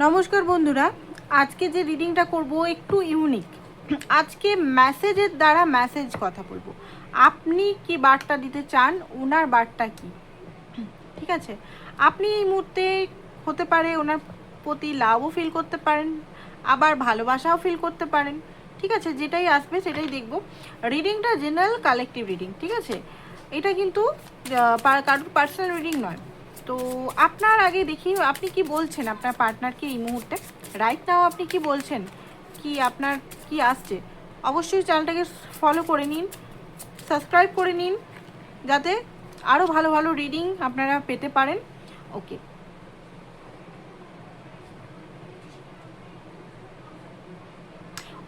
নমস্কার বন্ধুরা, আজকে যে রিডিংটা করব একটু ইউনিক। আজকে মেসেজের দ্বারা মেসেজ কথা বলবো। আপনি কি বার্তা দিতে চান, ওনার বার্তা কি? ঠিক আছে, আপনি এই মুহূর্তে হতে পারে ওনার প্রতি লাভও ফিল করতে পারেন, আবার ভালোবাসাও ফিল করতে পারেন। ঠিক আছে, যেটাই আসবে সেটাই দেখব। রিডিংটা জেনারেল কালেকটিভ রিডিং, ঠিক আছে? এটা কিন্তু কারোর পার্সোনাল রিডিং নয়। তো আপনার আগে দেখি আপনি কি বলছেন আপনার পার্টনারকে এই মুহূর্তে, রাইট নাও আপনি কি বলছেন, কি আপনার কি আসছে। অবশ্যই চ্যানেলটাকে ফলো করে নিন, সাবস্ক্রাইব করে নিন, যাতে আরও ভালো ভালো রিডিং আপনারা পেতে পারেন। ওকে,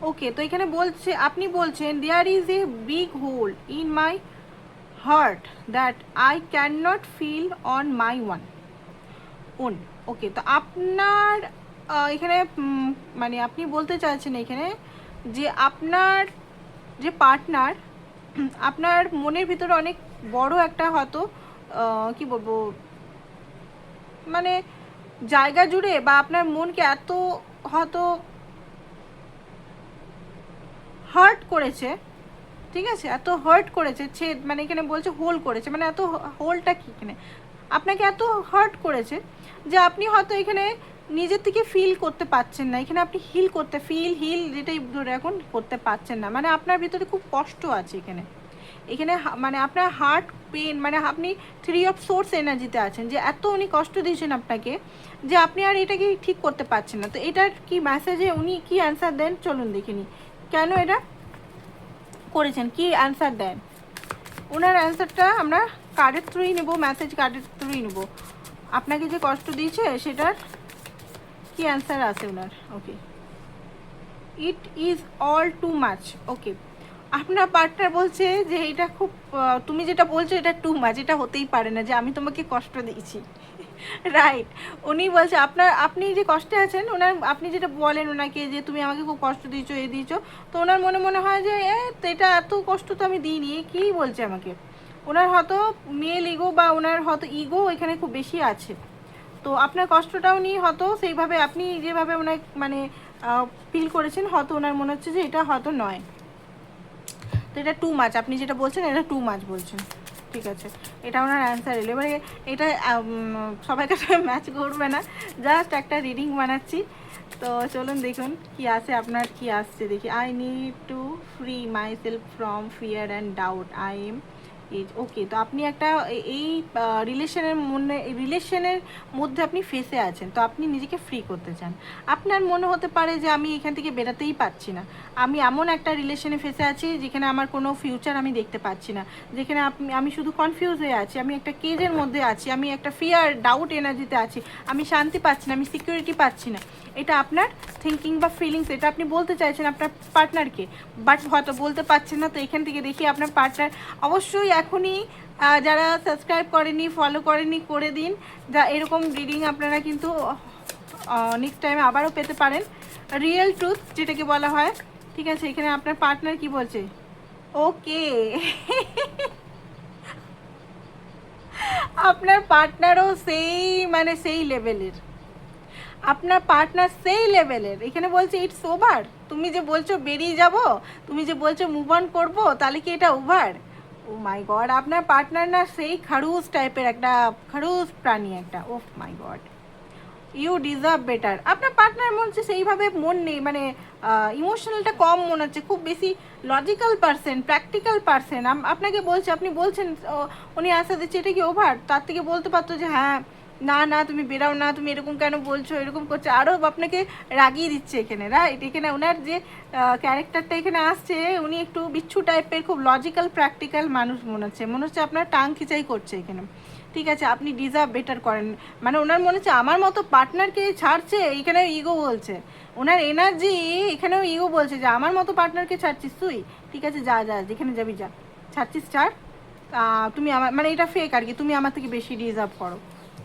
ওকে, তো এখানে বলছে, আপনি বলছেন there is a big hole in my heart that I can not fill on my own. Okay, তো আপনার এখানে মানে আপনি বলতে চাইছেন এখানে যে আপনার যে পার্টনার আপনার মনের ভিতরে অনেক বড় একটা হয়তো কি বলবো, মানে জায়গা জুড়ে বা আপনার মনকে এত হয়তো হার্ট করেছে। ঠিক আছে, এত হার্ট করেছে, মানে এখানে বলছে হোল করেছে, মানে এত হোলটা কি এখানে আপনাকে এত হার্ট করেছে যে আপনি হয়তো এখানে নিজের থেকে ফিল করতে পারছেন না। এখানে আপনি হিল যেটাই ধরে এখন করতে পারছেন না, মানে আপনার ভিতরে খুব কষ্ট আছে এখানে। এখানে মানে আপনার হার্ট পেন, মানে আপনি 3 অফ সোর্স এনার্জিতে আছেন, যে এত উনি কষ্ট দিয়েছেন আপনাকে যে আপনি আর এটাকে ঠিক করতে পারছেন না। তো এটার কি মেসেজে উনি কি অ্যান্সার দেন চলুন দেখিনি, কেন এটা করেছেন, কি অ্যান্সার দেন। ওনার অ্যান্সারটা আমরা কার্ডের থ্রুই নেব, মেসেজ কার্ডের থ্রুই নেব। আপনাকে যে কষ্ট দিয়েছে সেটার কি অ্যান্সার আছে ওনার। Okay, it is all too much. Okay, আপনার পার্টনার বলছে যে এটা খুব তুমি যেটা বলছো এটা টু মাচ, এটা হতেই পারে না যে আমি তোমাকে কষ্ট দিয়েছি। রাইট, উনি বলছে আপনি যে কষ্টে আছেন, ওনার আপনি যেটা বলেন ওনাকে যে তুমি আমাকে খুব কষ্ট দিয়েছো, দিয়েছো, তো ওনার মনে মনে হয় যে এটা এত কষ্ট তো আমি দিইনি, কী বলছে আমাকে। ওনার হয়তো মেল ইগো বা ওনার হয়তো ইগো এখানে খুব বেশি আছে। তো আপনার কষ্টটাও নিয়ে হয়তো সেইভাবে আপনি যেভাবে ওনার মানে ফিল করেছেন, হয়তো ওনার মনে হচ্ছে যে এটা হয়তো নয়। তো এটা টু মাচ, আপনি যেটা বলছেন এটা টু মাচ বলছেন। ঠিক আছে, এটা ওনার অ্যান্সার এলো। এবারে এটা সবাই কাছে ম্যাচ করবে না, জাস্ট একটা রিডিং বানাচ্ছি। তো চলুন দেখুন কি আছে, আপনার কি আসছে দেখি। I need to free my self from fear and doubt, I am as. Okay, তো আপনি একটা এই রিলেশনের মধ্যে আপনি ফেসে আছেন, তো আপনি নিজেকে ফ্রি করতে চান। আপনার মনে হতে পারে যে আমি এখান থেকে বেরোতেই পারছি না, আমি এমন একটা রিলেশনে ফেসে আছি যেখানে আমার কোনো ফিউচার আমি দেখতে পাচ্ছি না, যেখানে আমি শুধু কনফিউজ হয়ে আছি, আমি একটা কেজের মধ্যে আছি, আমি একটা ফিয়ার ডাউট এনার্জিতে আছি, আমি শান্তি পাচ্ছি না, আমি সিকিউরিটি পাচ্ছি না। এটা আপনার থিঙ্কিং বা ফিলিংস, এটা আপনি বলতে চাইছেন আপনার পার্টনারকে, বাট হয়তো বলতে পারছেন না। তো এখান থেকে দেখি আপনার পার্টনার অবশ্যই এখনই যারা সাবস্ক্রাইব করেনি, ফলো করেনি, করে দিন। যা এরকম রিডিং আপনারা কিন্তু নেক্সট টাইম আবারও পেতে পারেন, রিয়েল ট্রুথ যেটাকে বলা হয়। ঠিক আছে, এখানে আপনার পার্টনার কি বলছে। ওকে, আপনার পার্টনারও সেই মানে সেই লেভেলের, আপনার পার্টনার সেই লেভেলের। এখানে বলছে ইটস ওভার, তুমি যে বলছো বেরিয়ে যাব, তুমি যে বলছো মুভ অন করবো, তাহলে কি এটা ওভার? ও মাই গড, আপনার পার্টনার না সেই খড়ুস টাইপের একটা, খড়ুস প্রাণী একটা। ও মাই গড, ইউ ডিজার্ভ বেটার। আপনার পার্টনার মনে হচ্ছে সেইভাবে মন নেই, মানে ইমোশনালটা কম মনে হচ্ছে, খুব বেশি লজিক্যাল পারসন, প্র্যাকটিক্যাল পারসন। আপনাকে বলছে, আপনি বলছেন উনি আশা দিচ্ছে এটা কি ওভার, তার থেকে বলতে পারতো যে হ্যাঁ না না তুমি বেরাও না, তুমি এরকম কেন বলছো, এরকম করছে, আরও আপনাকে রাগিয়ে দিচ্ছে এখানে। রাইট, এখানে ওনার যে ক্যারেক্টারটা এখানে আসছে, উনি একটু বিচ্ছু টাইপের, খুব লজিক্যাল প্র্যাকটিক্যাল মানুষ মনে হচ্ছে আপনার টাং খিচাই করছে এখানে। ঠিক আছে, আপনি ডিজার্ভ বেটার করেন, মানে ওনার মনে হচ্ছে আমার মতো পার্টনারকে ছাড়ছে, এখানেও ইগো বলছে, ওনার এনার্জি এখানেও ইগো বলছে যে আমার মতো পার্টনারকে ছাড়ছিস তুই। ঠিক আছে, যা যা যেখানে যাবি যা, ছাড়ছিস ছাড়। তুমি আমার মানে এটা ফেক আর কি, তুমি আমার থেকে বেশি ডিজার্ভ করো,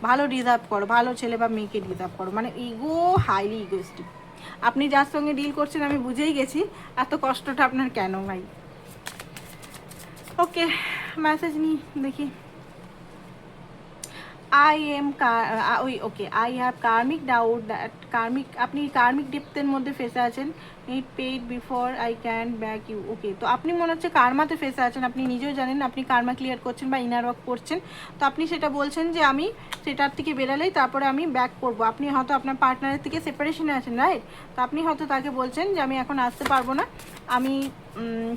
ভালো ডিজার্ভ করো, ভালো ছেলে বা মেয়েকে ডিজার্ভ করো, মানে ইগো, হাইলি ইগোস্টিক। আপনি যার সঙ্গে ডিল করছেন আমি বুঝেই গেছি এত কষ্টটা আপনার কেন ভাই। ওকে, মেসেজ নিই দেখি। আই এম ওই okay, I have karmic doubt that karmic, আপনি কার্মিক ডেপথের মধ্যে ফেসে আছেন। Need paid before I can back you. Okay, তো আপনি মনে হচ্ছে কার্মাতে ফেসে আছেন, আপনি নিজেও জানেন আপনি কার্মা ক্লিয়ার করছেন বা ইনার ওয়ার্ক করছেন। তো আপনি সেটা বলছেন যে আমি সেটার থেকে বেরালেই তারপরে আমি ব্যাক করব। আপনি হয়তো আপনার পার্টনারের থেকে সেপারেশনে আছেন, রাইট? তো আপনি হয়তো তাকে বলছেন যে আমি এখন আসতে পারবো না, আমি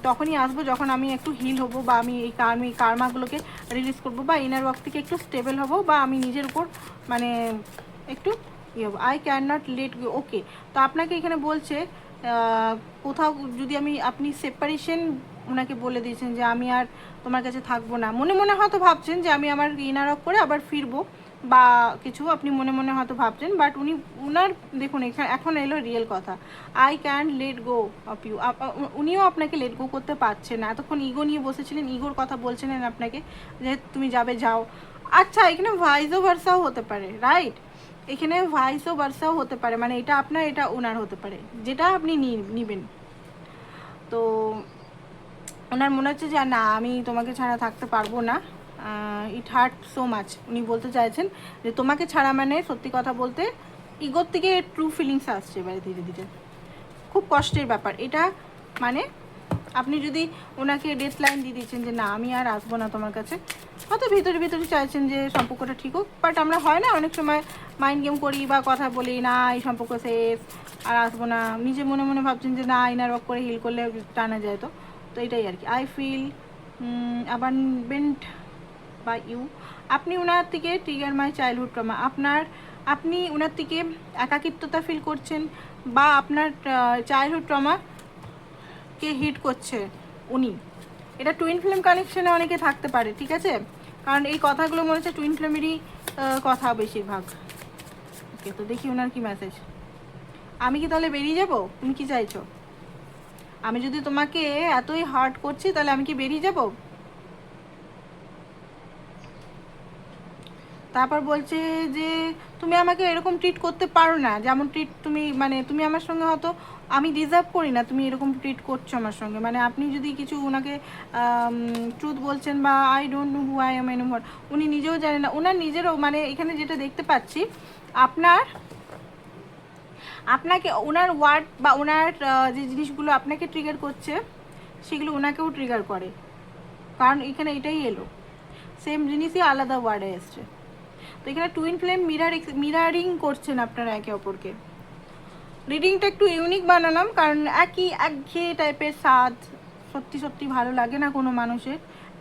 তখনই আসবো যখন আমি একটু হিল হব, বা আমি এই কার্মাগুলোকে রিলিজ করবো, বা ইনার ওয়ার্ক থেকে একটু স্টেবল হব, বা আমি নিজের উপর মানে একটু ইয়ে হবো। I can not let go. Okay, তো আপনাকে এখানে বলছে কোথাও যদি আপনি সেপারেশন ওনাকে বলে দিয়েছেন যে আমি আর তোমার কাছে থাকবো না, মনে মনে হয়তো ভাবছেন যে আমি আমার ইনার ওয়ার্ক করে আবার ফিরবো বা কিছু, আপনি মনে মনে হয়তো ভাবছেন, বাট উনার দেখুন এখানে এখন এলো রিয়েল কথা। I can let go of you. উনিও আপনাকে লেট গো করতে পারছেন না। এতক্ষণ ইগো নিয়ে বসেছিলেন, ইগোর কথা বলছিলেন আপনাকে যে তুমি যাবে, যাও। আচ্ছা, এখানে ভাইসও ভার্সাও হতে পারে, রাইট? এখানে ভাইসও ভার্সাও হতে পারে, মানে এটা আপনার এটা ওনার হতে পারে, যেটা আপনি নিবেন। তো ওনার মনে হচ্ছে যে না, আমি তোমাকে ছাড়া থাকতে পারবো না। ইট হার্ট সো মাচ। উনি বলতে চাইছেন যে তোমাকে ছাড়া মানে সত্যি কথা বলতে ইগোর থেকে ট্রু ফিলিংস আসছে এবারে ধীরে ধীরে। খুব কষ্টের ব্যাপার এটা। মানে আপনি যদি ওনাকে ডেথ লাইন দিয়ে দিচ্ছেন যে না আমি আর আসবো না তোমার কাছে, হয়তো ভিতরে ভিতরে চাইছেন যে সম্পর্কটা ঠিক হোক, বাট আমরা হয় না অনেক সময় মাইন্ড গেম করি বা কথা বলি, না এই সম্পর্ক শেষ আর আসবো না, নিজে মনে মনে ভাবছেন যে না ইনার ওয়ার্ক করে হিল করলে টানা যায়। তো তো এটাই আর কি। I feel abandoned by you. আপনি ওনার থেকে ট্রিগার মাই চাইল্ডহুড ট্রমা, আপনি ওনার থেকে একাকিত্বতা ফিল করছেন, বা আপনার চাইল্ডহুড ট্রমাকে হিট করছে উনি। এটা টুইন ফ্লেম কানেকশনে অনেকে থাকতে পারে, ঠিক আছে? কারণ এই কথাগুলো মনে হচ্ছে টুইন ফ্লেমেরই কথা বেশিরভাগ। ওকে, তো দেখি ওনার কি মেসেজ। আমি কি তাহলে বেরিয়ে যাব? তুমি কি চাইছো? আমি যদি তোমাকে এতই হার্ট করছি তাহলে আমি কি বেরিয়ে যাব? তারপর বলছে যে তুমি আমাকে এরকম ট্রিট করতে পারো না, যেমন ট্রিট তুমি মানে তুমি আমার সঙ্গে হয়তো আমি ডিজার্ভ করি না, তুমি এরকম ট্রিট করছো আমার সঙ্গে। মানে আপনি যদি কিছু ওনাকে ট্রুথ বলছেন, বা I don't know who I am anymore, উনি নিজেও জানেন না, ওনার নিজেরও মানে এখানে যেটা দেখতে পাচ্ছি আপনাকে ওনার ওয়ার্ড বা ওনার যে জিনিসগুলো আপনাকে ট্রিগার করছে সেগুলো ওনাকেও ট্রিগার করে। কারণ এখানে এটাই এলো, সেম জিনিসই আলাদা ওয়ার্ডে এসছে। তো এখানে টুইন ফ্লেম মিরারিং করছেন আপনারা একে অপরকে। রিডিংটা একটু ইউনিক বানালাম কারণ একঘেয়ে টাইপের স্বাদ সত্যি সত্যি ভালো লাগে না কোনো মানুষের।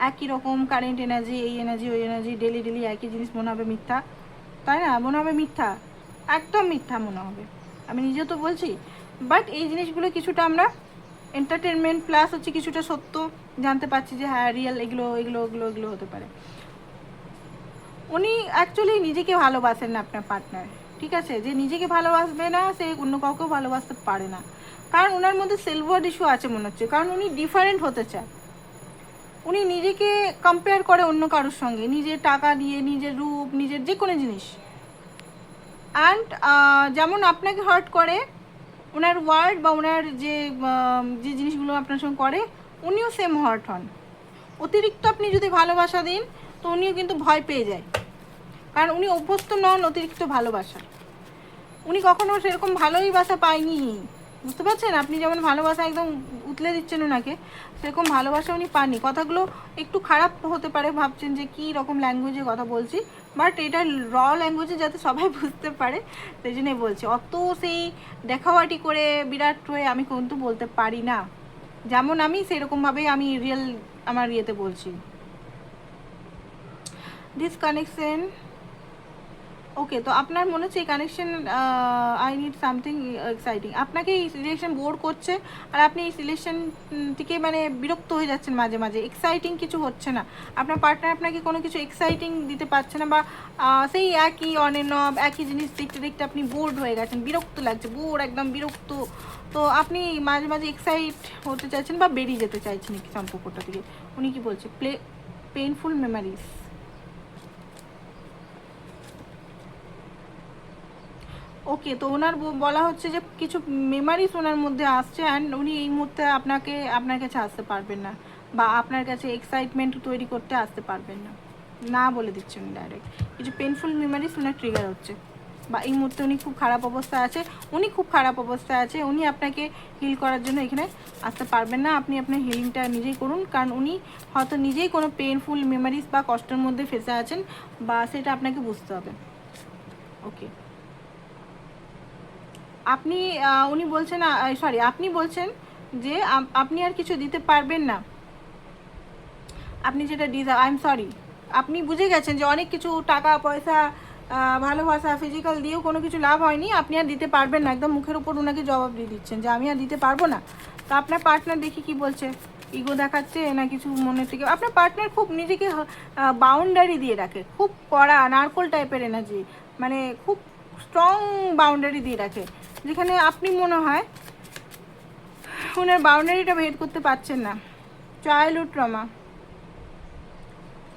একই রকম কারেন্ট এনার্জি, এই এনার্জি ওই এনার্জি, ডেলি ডেলি একই জিনিস মনে হবে মিথ্যা, তাই না? মনে হবে মিথ্যা, একদম মিথ্যা মনে হবে, আমি নিজেও তো বলছি। বাট এই জিনিসগুলো কিছুটা আমরা এন্টারটেনমেন্ট প্লাস হচ্ছে কিছুটা সত্য জানতে পারছি যে হ্যাঁ রিয়েল এগুলো এগুলো এগুলো এগুলো হতে পারে। উনি অ্যাকচুয়ালি নিজেকে ভালোবাসেন না আপনার পার্টনার, ঠিক আছে? যে নিজেকে ভালোবাসবে না সে অন্য কাউকেও ভালোবাসতে পারে না, কারণ ওনার মধ্যে সেলফ ওয়ার্থ ইস্যু আছে মনে হচ্ছে। কারণ উনি ডিফারেন্ট হতে চায়, উনি নিজেকে কম্পেয়ার করে অন্য কারোর সঙ্গে, নিজের টাকা দিয়ে, নিজের রূপ, নিজের যে কোনো জিনিস। অ্যান্ড যেমন আপনাকে হার্ট করে ওনার ওয়ার্ড বা ওনার যে যে জিনিসগুলো আপনার সঙ্গে করে, উনিও সেম হার্ট হন। অতিরিক্ত আপনি যদি ভালোবাসা দিন তো উনিও কিন্তু ভয় পেয়ে যায়, কারণ উনি অভ্যস্ত নন অতিরিক্ত ভালোবাসা। উনি কখনো সেরকম ভালোবাসা পায়নি, বুঝতে পারছেন? আপনি যেমন ভালোবাসা একদম উতলে দিচ্ছেন ওনাকে, সেরকম ভালোবাসা উনি পাননি। কথাগুলো একটু খারাপ হতে পারে, ভাবছেন যে কী রকম ল্যাঙ্গুয়েজে কথা বলছি, বাট এটা র ল্যাঙ্গুয়েজে যাতে সবাই বুঝতে পারে সেই জন্যই বলছি। অত সেই দেখাওয়াটি করে বিরাট হয়ে আমি কিন্তু বলতে পারি না, যেমন আমি সেরকমভাবেই আমি রিয়েল আমার ইয়েতে বলছি। দিস কানেকশন, ওকে, তো আপনার মনে হচ্ছে এই connection I need something exciting. আপনাকে এই রিলেশন বোর করছে, আর আপনি এই রিলেশন থেকে মানে বিরক্ত হয়ে যাচ্ছেন মাঝে মাঝে, এক্সাইটিং কিছু হচ্ছে না। আপনার পার্টনার আপনাকে কোনো কিছু এক্সাইটিং দিতে পারছে না, বা সেই একই অন এন্ড অফ একই জিনিস দেখতে দেখতে আপনি বোর্ড হয়ে গেছেন, বিরক্ত লাগছে, বোর একদম বিরক্ত। তো আপনি মাঝে মাঝে এক্সাইট হতে চাইছেন বা বেরিয়ে যেতে চাইছেন এই সম্পর্কটা থেকে। উনি কি বলছে? Painful memories. ওকে, তো ওনার বলা হচ্ছে যে কিছু মেমারিজ ওনার মধ্যে আসছে, অ্যান্ড উনি এই মুহূর্তে আপনার কাছে আসতে পারবেন না, বা আপনার কাছে এক্সাইটমেন্ট তৈরি করতে আসতে পারবেন না। না বলে দিচ্ছেন ডাইরেক্ট, কিছু পেনফুল মেমোরিজ ওনার ট্রিগার হচ্ছে, বা এই মুহূর্তে উনি খুব খারাপ অবস্থায় আছে, উনি খুব খারাপ অবস্থায় আছে, উনি আপনাকে হিল করার জন্য এখানে আসতে পারবেন না। আপনি আপনার হিলিংটা নিজেই করুন, কারণ উনি হয়তো নিজেই কোনো পেনফুল মেমোরিজ বা কষ্টের মধ্যে ফেসে আছেন, বা সেটা আপনাকে বুঝতে হবে। ওকে, আপনি উনি বলছেন, সরি আপনি বলছেন যে আপনি আর কিছু দিতে পারবেন না, আপনি যেটা আই এম সরি, আপনি বুঝে গেছেন যে অনেক কিছু টাকা পয়সা ভালোবাসা ফিজিক্যাল দিয়েও কোনো কিছু লাভ হয়নি, আপনি আর দিতে পারবেন না, একদম মুখের উপর ওনাকে জবাব দিয়ে দিচ্ছেন যে আমি আর দিতে পারবো না। তো আপনার পার্টনার দেখি কি বলছে, ইগো দেখাচ্ছে না কিছু মনের থেকে? আপনার পার্টনার খুব নিজেকে বাউন্ডারি দিয়ে রাখে, খুব কড়া নারকোল টাইপের এনার্জি, মানে খুব স্ট্রং বাউন্ডারি দিয়ে রাখে, যেখানে আপনি মনে হয় ওনার বাউন্ডারিটা ভেদ করতে পারছেন না। চাইল্ডহুড ট্রমা,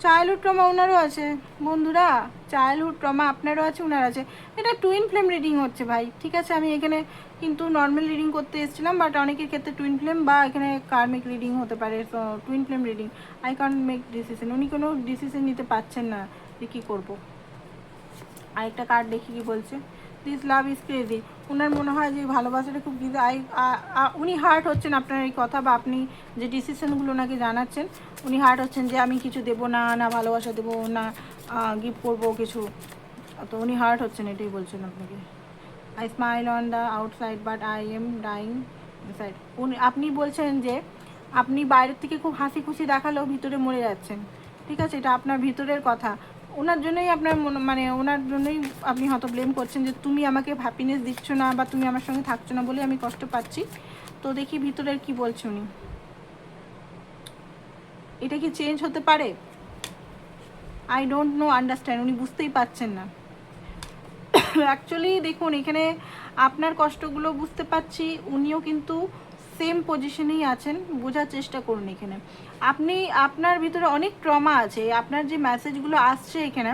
চাইল্ডহুড ট্রমা ওনারও আছে বন্ধুরা, চাইল্ডহুড ট্রমা আপনারও আছে, ওনার আছে। এটা টুইন ফ্লেম রিডিং হচ্ছে ভাই, ঠিক আছে? আমি এখানে কিন্তু নর্মাল রিডিং করতে এসেছিলাম, বাট অনেকের ক্ষেত্রে টুইন ফ্লেম বা এখানে কার্মিক রিডিং হতে পারে। Twin flame reading, I can't make decision, উনি কোনো ডিসিশন নিতে পারছেন না যে কী করবো। আরেকটা কার্ড দেখি কি বলছে, দিস লাভ ইজ ক্রেজি, ওনার মনে হয় যে ভালোবাসাটা খুব উনি হার্ট হচ্ছেন আপনার এই কথা, বা আপনি যে ডিসিশনগুলো ওনাকে জানাচ্ছেন, উনি হার্ট হচ্ছেন যে আমি কিছু দেবো না, না ভালোবাসা দেবো না, গিফট করবো কিছু, তো উনি হার্ট হচ্ছেন, এটাই বলছেন আপনাকে। I smile on the outside but I am dying inside, আপনি বলছেন যে আপনি বাইরের থেকে খুব হাসি খুশি দেখালেও ভিতরে মরে যাচ্ছেন, ঠিক আছে? এটা আপনার ভিতরের কথা, ওনার জন্যই আপনার মানে ওনার জন্যই আপনি হয়তো ব্লেম করছেন যে তুমি আমাকে হ্যাপিনেস দিচ্ছ না, বা তুমি আমার সঙ্গে থাকছো না বলে আমি কষ্ট পাচ্ছি। তো দেখি ভিতরের কি বলছে উনি, এটা কি চেঞ্জ হতে পারে? আই ডোন্ট নো আন্ডারস্ট্যান্ড, উনি বুঝতেই পারছেন না অ্যাকচুয়ালি। দেখুন এখানে আপনার কষ্টগুলো বুঝতে পারছি, উনিও কিন্তু সেম পজিশনেই আছেন, বোঝার চেষ্টা করুন। এখানে আপনি আপনার ভিতরে অনেক ট্রমা আছে, আপনার যে মেসেজগুলো আসছে এখানে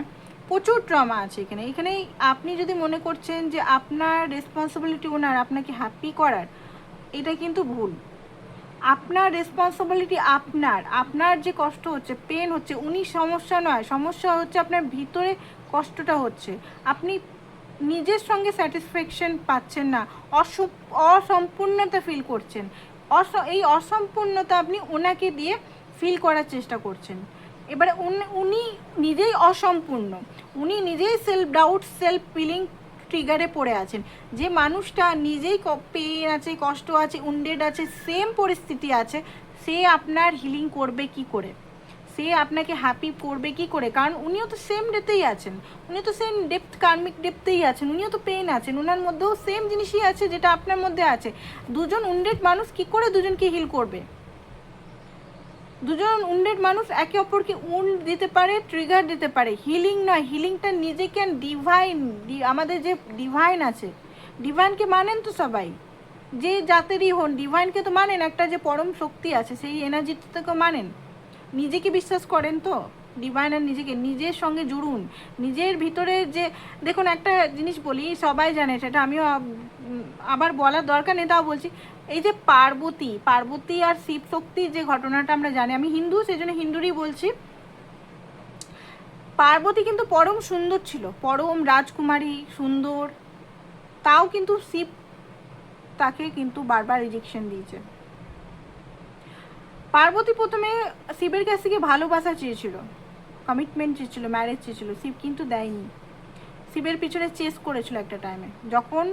প্রচুর ট্রমা আছে এখানে। এখানেই আপনি যদি মনে করছেন যে আপনার রেসপন্সিবিলিটি ওনার আপনাকে হ্যাপি করার, এটা কিন্তু ভুল। আপনার রেসপন্সিবিলিটি আপনার, আপনার যে কষ্ট হচ্ছে পেন হচ্ছে, উনি সমস্যা নয়, সমস্যা হচ্ছে আপনার ভিতরে কষ্টটা হচ্ছে, আপনি নিজের সঙ্গে স্যাটিসফ্যাকশন পাচ্ছেন না, অসম্পূর্ণতা ফিল করছেন, এই অসম্পূর্ণতা আপনি ওনাকে দিয়ে ফিল করার চেষ্টা করছেন। এবারে উনি নিজেই অসম্পূর্ণ, উনি নিজেই সেলফ ডাউট সেলফ ফিলিং ট্রিগারে পড়ে আছেন। যে মানুষটা নিজেই পেন আছে, কষ্ট আছে, উন্ডেড আছে, সেম পরিস্থিতি আছে, সে আপনার হিলিং করবে কি করে, সে আপনাকে হ্যাপি করবে কি করে? কারণ উনিও তো সেম ডেপথেই আছেন, উনি তো সেম ডেপথ কার্মিক ডেপথেই আছেন, উনিও তো পেন আছেন, ওনার মধ্যেও সেম জিনিসই আছে যেটা আপনার মধ্যে আছে। দুজন উন্ডেড মানুষ কি করে দুজনকে হিল করবে? দুজন উন্ডেড মানুষ একে অপরকে উন্ড দিতে পারে, ট্রিগার দিতে পারে, হিলিং নয়। হিলিংটা নিজেকে ডিভাইন, আমাদের যে ডিভাইন আছে, ডিভাইনকে মানেন তো সবাই, যে জাতেরই হন ডিভাইনকে তো মানেন, একটা যে পরম শক্তি আছে সেই এনার্জিটাকে মানেন, নিজেকে বিশ্বাস করেন তো ডিভাইন, আর নিজেকে নিজের সঙ্গে জুড়ুন, নিজের ভিতরে যে দেখুন একটা জিনিস বলি, সবাই জানে সেটা, আমিও আবার বলার দরকার নেই, তাও বলছি। এই যে পার্বতী আর শিব শক্তির যে ঘটনাটা আমরা জানি, আমি হিন্দু সেই জন্য হিন্দুরই বলছি, পার্বতী কিন্তু পরম সুন্দর ছিল, পরম রাজকুমারী সুন্দর, তাও কিন্তু শিব তাকে কিন্তু বারবার রিজেকশন দিয়েছে। পার্বতী প্রথমে শিবের কাছ থেকে ভালোবাসা চেয়েছিল, কমিটমেন্ট চেয়েছিল, ম্যারেজ চেয়েছিল, শিব কিন্তু দেয়নি। শিবের পিছনে চেস করেছিল একটা টাইমে, যখন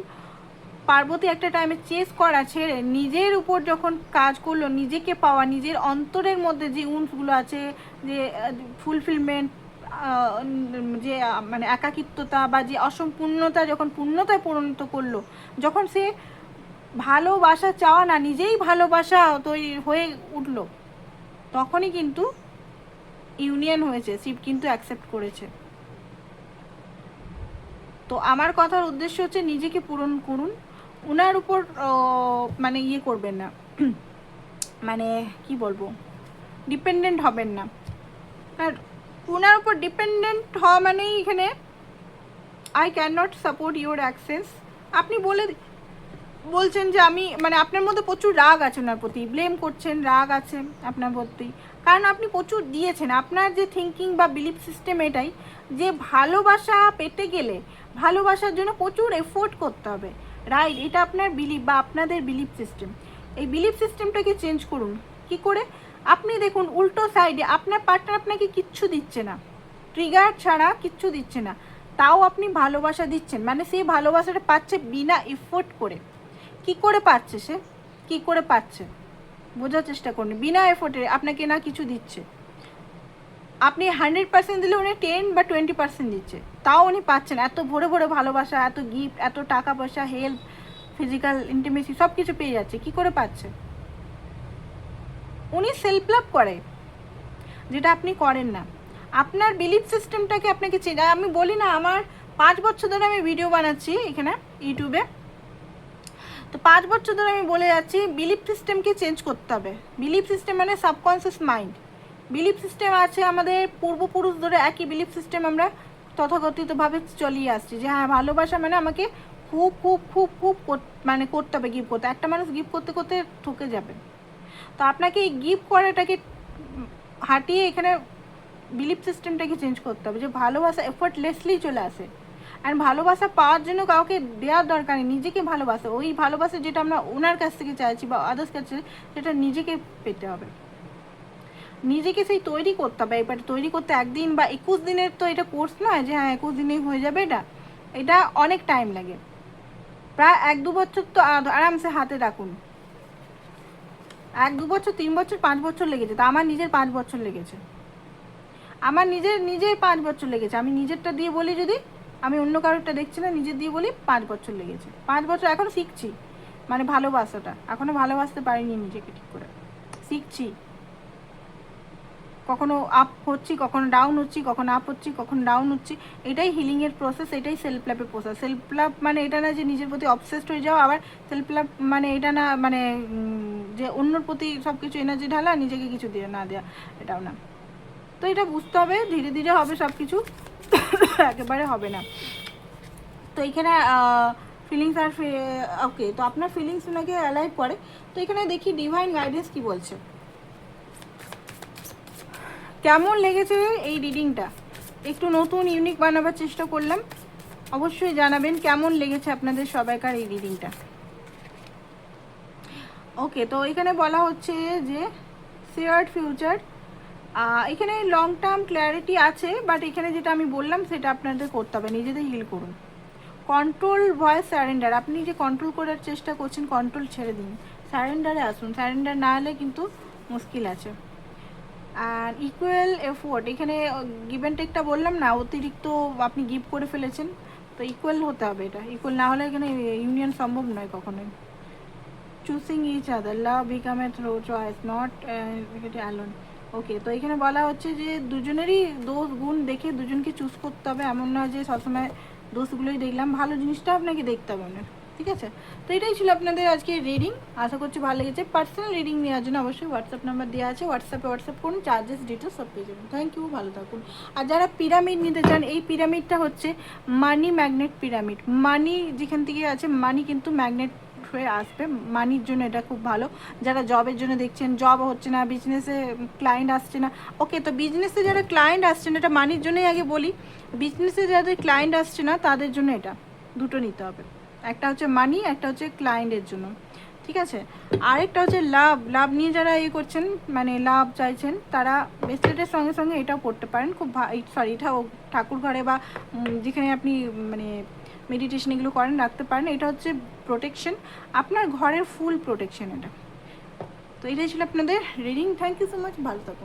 পার্বতী একটা টাইমে চেস করা ছেড়ে নিজের উপর যখন কাজ করলো, নিজেকে পাওয়া, নিজের অন্তরের মধ্যে যে উন্সগুলো আছে, যে ফুলফিলমেন্ট, যে মানে একাকিত্বতা বা যে অসম্পূর্ণতা যখন পূর্ণতায় পরিণত করলো, যখন সে ভালোবাসা চাওয়া না নিজেই ভালোবাসা তৈরি হয়ে উঠলো, তখনই কিন্তু ইউনিয়ন হয়েছে, শিব কিন্তু অ্যাকসেপ্ট করেছে। তো আমার কথার উদ্দেশ্য হচ্ছে নিজেকে পূরণ করুন, ওনার উপর মানে ইয়ে করবেন না, মানে কি বলবো, ডিপেন্ডেন্ট হবেন না। আর ওনার উপর ডিপেন্ডেন্ট হওয়া মানেই এখানে I can not support your actions, আপনি বলে বলছেন যে আমি মানে আপনার মধ্যে প্রচুর রাগ আছে ওনার প্রতি, ব্লেম করছেন, রাগ আছে আপনার প্রতি, কারণ আপনি প্রচুর দিয়েছেন। আপনার যে থিঙ্কিং বা বিলিফ সিস্টেম এটাই যে ভালোবাসা পেতে গেলে ভালোবাসার জন্য প্রচুর এফোর্ট করতে হবে, রাইট? এটা আপনার বিলিফ বা আপনাদের বিলিফ সিস্টেম। এই বিলিফ সিস্টেমটাকে চেঞ্জ করুন। কি করে? আপনি দেখুন উল্টো সাইডে আপনার পার্টনার আপনাকে কিচ্ছু দিচ্ছে না, ট্রিগার ছাড়া কিচ্ছু দিচ্ছে না, তাও আপনি ভালোবাসা দিচ্ছেন, মানে সেই ভালোবাসাটা পাচ্ছে বিনা এফোর্ট করে। কি করে পাচ্ছে সে? কি করে পাচ্ছে বোঝার চেষ্টা করুন। বিনা এফোর্টে আপনাকে না কিছু দিচ্ছে, আপনি 100% দিলে উনি 10 বা 20% দিচ্ছে, তাও উনি পাচ্ছেন। এত ভরে ভরে ভালোবাসা, এত গিফট, এত টাকা পয়সা, হেল্প, ফিজিক্যাল ইন্টিমেসি সব কিছু পেয়ে যাচ্ছে। কি করে পাচ্ছে? উনি সেলফ লাভ করে, যেটা আপনি করেন না। আপনার বিলিফ সিস্টেমটাকে আপনাকে চেঞ্জ, আমি বলি না আমার 5 বছর ধরে আমি ভিডিও বানাচ্ছি এখানে ইউটিউবে, তো 5 বছর ধরে আমি বলে যাচ্ছি বিলিফ সিস্টেমকে চেঞ্জ করতে হবে। বিলিফ সিস্টেম মানে সাবকনসিয়াস মাইন্ড। বিলিফ সিস্টেম আছে আমাদের পূর্বপুরুষ ধরে, একই বিলিফ সিস্টেম আমরা তথাকথিতভাবে চলিয়ে আসছি যে হ্যাঁ ভালোবাসা মানে আমাকে খুব খুব খুব খুব মানে করতে হবে, গিফট করতে। একটা মানুষ গিফট করতে করতে ঠকে যাবে। তো আপনাকে এই গিফট করাটাকে হাঁটিয়ে এখানে বিলিফ সিস্টেমটাকে চেঞ্জ করতে হবে যে ভালোবাসা এফোর্টলেসলি চলে আসে। আর ভালোবাসা পাওয়ার জন্য কাউকে দেওয়ার দরকার নেই, নিজেকে ভালোবাসা, ওই ভালোবাসা যেটা আমরা ওনার কাছ থেকে চাইছি বা আদার্স কাছে, সেটা নিজেকে পেতে হবে, নিজেকে সেই তৈরি করতে হবে। এবার তৈরি করতে একদিন বা 21 দিনের তো এটা কোর্স নয় যে হ্যাঁ 21 দিনেই হয়ে যাবে, এটা অনেক টাইম লাগে, প্রায় 1-2 বছর তো আরামসে হাতে রাখুন। 1-2 বছর, 3 বছর, 5 বছর লেগেছে। তা আমার নিজের 5 বছর লেগেছে, আমার নিজের 5 বছর লেগেছে। আমি নিজেরটা দিয়ে বলি, যদি আমি অন্য কারোরটা দেখছি না, নিজের দিয়ে বলি 5 বছর লেগেছে। 5 বছর এখনও শিখছি, মানে ভালোবাসাটা এখনও ভালোবাসতে পারিনি নিজেকে ঠিক করে, শিখছি। কখনো আপ হচ্ছি, কখনো ডাউন হচ্ছি, কখনো আপ হচ্ছি, কখনো ডাউন হচ্ছি। এটাই হিলিংয়ের প্রসেস, এটাই সেলফ লাভের প্রসেস। সেলফ লাভ মানে এটা না যে নিজের প্রতি অবসেসড হয়ে যাওয়া, আবার সেলফ লাভ মানে এটা না মানে যে অন্যর প্রতি সব কিছু এনার্জি ঢালা, নিজেকে কিছু দিয়ে না দেওয়া, এটাও না। তো এটা বুঝতে হবে, ধীরে ধীরে হবে সব কিছু, একেবারে হবে না। তো এখানে ফিলিংস আর ওকে, তো আপনার ফিলিংস ওনাকে অ্যালাইভ করে। তো এখানে দেখি ডিভাইন গাইডেন্স কি বলছে, কেমন লেগেছে এই রিডিংটা। একটু নতুন ইউনিক বানাবার চেষ্টা করলাম, অবশ্যই জানাবেন কেমন লেগেছে আপনাদের সবাইকার এই রিডিংটা। ওকে, তো এখানে বলা হচ্ছে যে শেয়ার্ড ফিউচার, এখানে লং টার্ম ক্ল্যারিটি আছে, বাট এখানে যেটা আমি বললাম সেটা আপনাদের করতে হবে, নিজেদের হিল করুন। কন্ট্রোল ভয়েস স্যারেন্ডার, আপনি যে কন্ট্রোল করার চেষ্টা করছেন কন্ট্রোল ছেড়ে দিন, স্যারেন্ডারে আসুন। স্যারেন্ডার না হলে কিন্তু মুশকিল আছে। আর ইকুয়াল এফোর্ট, এখানে গিভ অ্যান্ড টেকটা বললাম না, অতিরিক্ত আপনি গিভ করে ফেলেছেন, তো ইকুয়াল হতে হবে। এটা ইকুয়াল না হলে এখানে ইউনিয়ন সম্ভব নয় কখনোই। Choosing each other, love become a throw choice, not alone. Okay, তো এখানে বলা হচ্ছে যে দুজনেরই দোষ গুণ দেখে দুজনকে চুজ করতে হবে, এমন নয় যে সবসময় দোষগুলোই দেখলাম, ভালো জিনিসটা আপনাকে দেখতে হবে না। ঠিক আছে, তো এটাই ছিল আপনাদের আজকে রিডিং, আশা করছি ভালো লেগেছে। পার্সোনাল রিডিং নেওয়ার জন্য অবশ্যই হোয়াটসঅ্যাপ নাম্বার দেওয়া আছে, হোয়াটসঅ্যাপ করুন, চার্জেস ডিটেলস সব পেয়ে যাবেন। থ্যাংক ইউ, ভালো থাকুন। আর যারা পিরামিড নিতে চান, এই পিরামিডটা হচ্ছে মানি ম্যাগনেট পিরামিড। মানি যেখান থেকে আছে, মানি কিন্তু ম্যাগনেট হয়ে আসবে, মানির জন্য এটা খুব ভালো। যারা জবের জন্য দেখছেন, জব হচ্ছে না, বিজনেসে ক্লায়েন্ট আসছে না, ওকে, তো বিজনেসে যারা ক্লায়েন্ট আসছে না, এটা মানির জন্যই আগে বলি, বিজনেসে যাদের ক্লায়েন্ট আসছে না তাদের জন্য এটা দুটো নিতে হবে, একটা হচ্ছে মানি, একটা হচ্ছে ক্লায়েন্টের জন্য। ঠিক আছে, আরেকটা হচ্ছে লাভ নিয়ে যারা করছেন, মানে লাভ চাইছেন, তারা ব্রেসলেটের সঙ্গে সঙ্গে এটাও পড়তে পারেন, খুব সরি এটাও ঠাকুর ঘরে বা যেখানে আপনি মানে মেডিটেশন এগুলো করেন রাখতে পারেন। এটা হচ্ছে প্রোটেকশন, আপনার ঘরের ফুল প্রোটেকশন এটা। তো এটাই ছিল আপনাদের reading, thank you so much, ভালো থাকুন।